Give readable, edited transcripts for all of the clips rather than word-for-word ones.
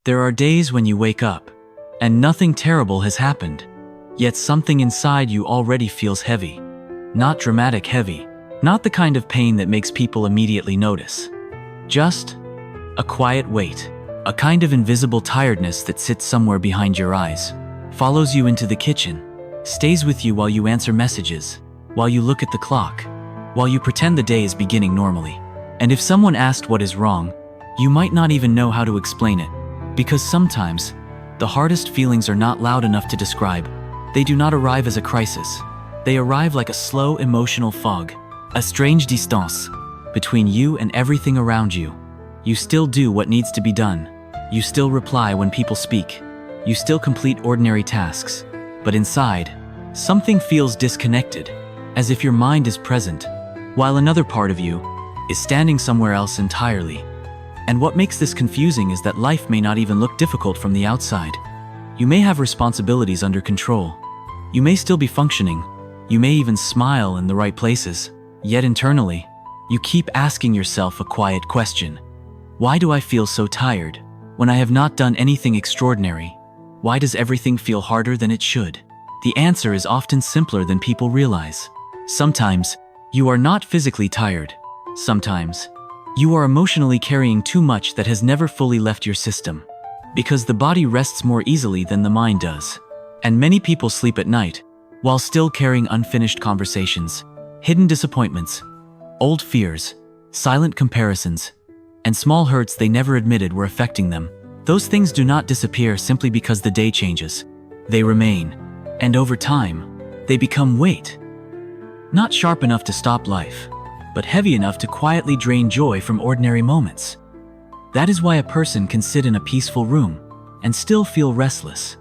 There are days when you wake up, and nothing terrible has happened, yet something inside you already feels heavy. Not dramatic heavy, not the kind of pain that makes people immediately notice. Just a quiet weight, a kind of invisible tiredness that sits somewhere behind your eyes, follows you into the kitchen, stays with you while you answer messages, while you look at the clock, while you pretend the day is beginning normally. And if someone asked what is wrong, you might not even know how to explain it, because sometimes the hardest feelings are not loud enough to describe. They do not arrive as a crisis. They arrive like a slow emotional fog, a strange distance between you and everything around you. You still do what needs to be done. You still reply when people speak. You still complete ordinary tasks. But inside, something feels disconnected, as if your mind is present, while another part of you is standing somewhere else entirely. And what makes this confusing is that life may not even look difficult from the outside. You may have responsibilities under control. You may still be functioning. You may even smile in the right places. Yet internally, you keep asking yourself a quiet question. Why do I feel so tired when I have not done anything extraordinary? Why does everything feel harder than it should? The answer is often simpler than people realize. Sometimes, you are not physically tired. Sometimes, you are emotionally carrying too much that has never fully left your system. Because the body rests more easily than the mind does. And many people sleep at night, while still carrying unfinished conversations, hidden disappointments, old fears, silent comparisons, and small hurts they never admitted were affecting them. Those things do not disappear simply because the day changes. They remain, and over time, they become weight. Not sharp enough to stop life, but heavy enough to quietly drain joy from ordinary moments. That is why a person can sit in a peaceful room and still feel restless.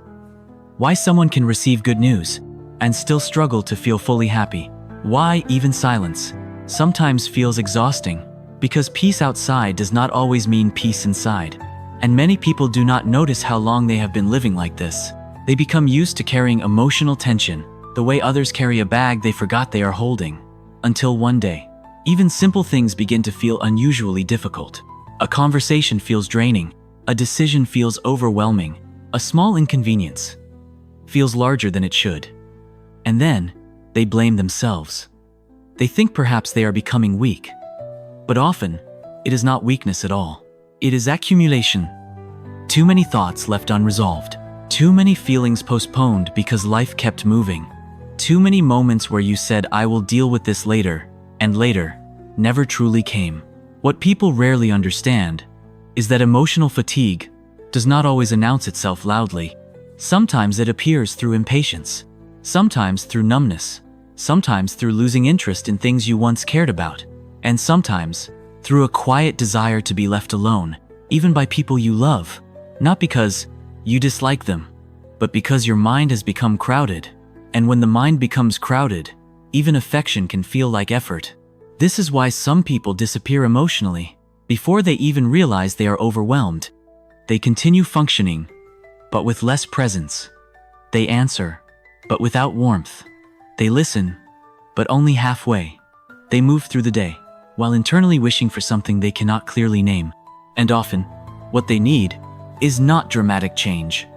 Why someone can receive good news and still struggle to feel fully happy. Why even silence sometimes feels exhausting, because peace outside does not always mean peace inside. And many people do not notice how long they have been living like this. They become used to carrying emotional tension, the way others carry a bag they forgot they are holding. Until one day, even simple things begin to feel unusually difficult. A conversation feels draining, a decision feels overwhelming, a small inconvenience feels larger than it should. And then, they blame themselves. They think perhaps they are becoming weak. But often, it is not weakness at all. It is accumulation. Too many thoughts left unresolved. Too many feelings postponed because life kept moving. Too many moments where you said, "I will deal with this later," and later never truly came. What people rarely understand is that emotional fatigue does not always announce itself loudly. Sometimes it appears through impatience, sometimes through numbness, sometimes through losing interest in things you once cared about, and sometimes through a quiet desire to be left alone, even by people you love, not because you dislike them, but because your mind has become crowded. And when the mind becomes crowded, even affection can feel like effort. This is why some people disappear emotionally before they even realize they are overwhelmed. They continue functioning, but with less presence. They answer, but without warmth. They listen, but only halfway. They move through the day, while internally wishing for something they cannot clearly name. And often, what they need is not dramatic change,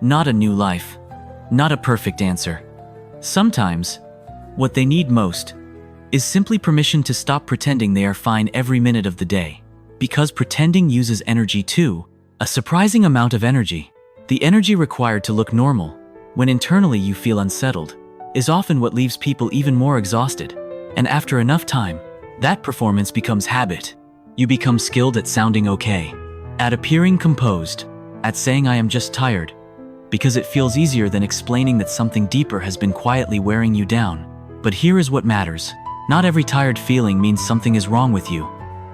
not a new life, not a perfect answer. Sometimes, what they need most is simply permission to stop pretending they are fine every minute of the day. Because pretending uses energy too, a surprising amount of energy. The energy required to look normal, when internally you feel unsettled, is often what leaves people even more exhausted. And after enough time, that performance becomes habit. You become skilled at sounding okay, at appearing composed, at saying "I am just tired," because it feels easier than explaining that something deeper has been quietly wearing you down. But here is what matters. Not every tired feeling means something is wrong with you.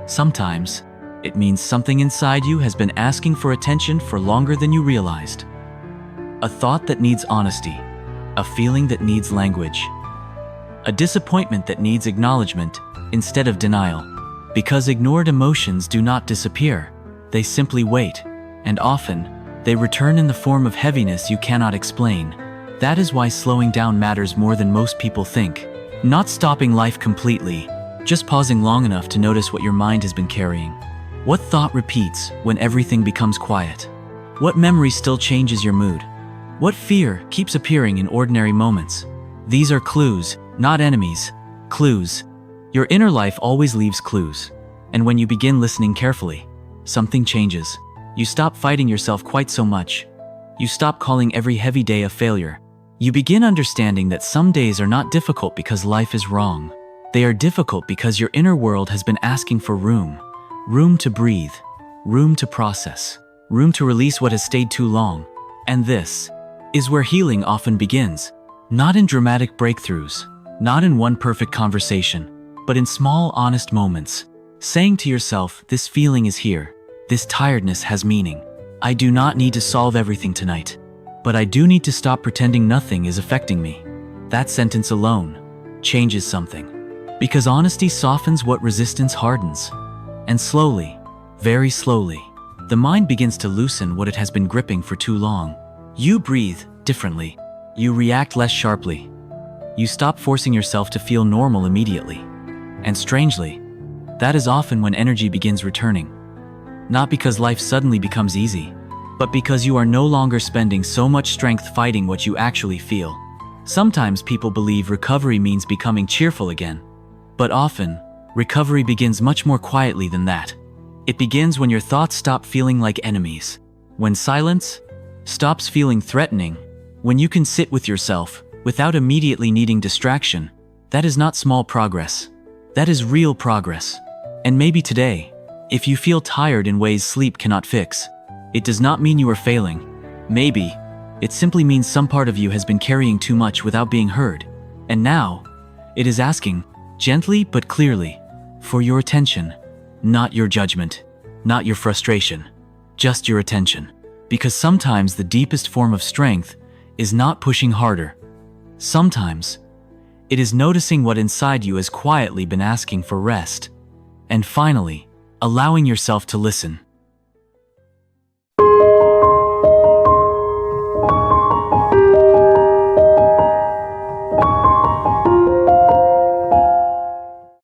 Sometimes, it means something inside you has been asking for attention for longer than you realized. A thought that needs honesty, a feeling that needs language, a disappointment that needs acknowledgement instead of denial. Because ignored emotions do not disappear, they simply wait, and often, they return in the form of heaviness you cannot explain. That is why slowing down matters more than most people think. Not stopping life completely, just pausing long enough to notice what your mind has been carrying. What thought repeats when everything becomes quiet? What memory still changes your mood? What fear keeps appearing in ordinary moments? These are clues, not enemies. Clues. Your inner life always leaves clues. And when you begin listening carefully, something changes. You stop fighting yourself quite so much. You stop calling every heavy day a failure. You begin understanding that some days are not difficult because life is wrong. They are difficult because your inner world has been asking for room. Room to breathe. Room to process. Room to release what has stayed too long. And this is where healing often begins. Not in dramatic breakthroughs. Not in one perfect conversation. But in small, honest moments. Saying to yourself, this feeling is here. This tiredness has meaning. I do not need to solve everything tonight. But I do need to stop pretending nothing is affecting me. That sentence alone changes something. Because honesty softens what resistance hardens. And slowly, very slowly, the mind begins to loosen what it has been gripping for too long. You breathe differently. You react less sharply. You stop forcing yourself to feel normal immediately. And strangely, that is often when energy begins returning. Not because life suddenly becomes easy, but because you are no longer spending so much strength fighting what you actually feel. Sometimes people believe recovery means becoming cheerful again. But often, recovery begins much more quietly than that. It begins when your thoughts stop feeling like enemies. When silence stops feeling threatening. When you can sit with yourself without immediately needing distraction. That is not small progress. That is real progress. And maybe today, if you feel tired in ways sleep cannot fix, it does not mean you are failing. Maybe it simply means some part of you has been carrying too much without being heard. And now, it is asking, gently but clearly, for your attention. Not your judgment, not your frustration, just your attention. Because sometimes the deepest form of strength is not pushing harder. Sometimes, it is noticing what inside you has quietly been asking for rest. And finally, allowing yourself to listen.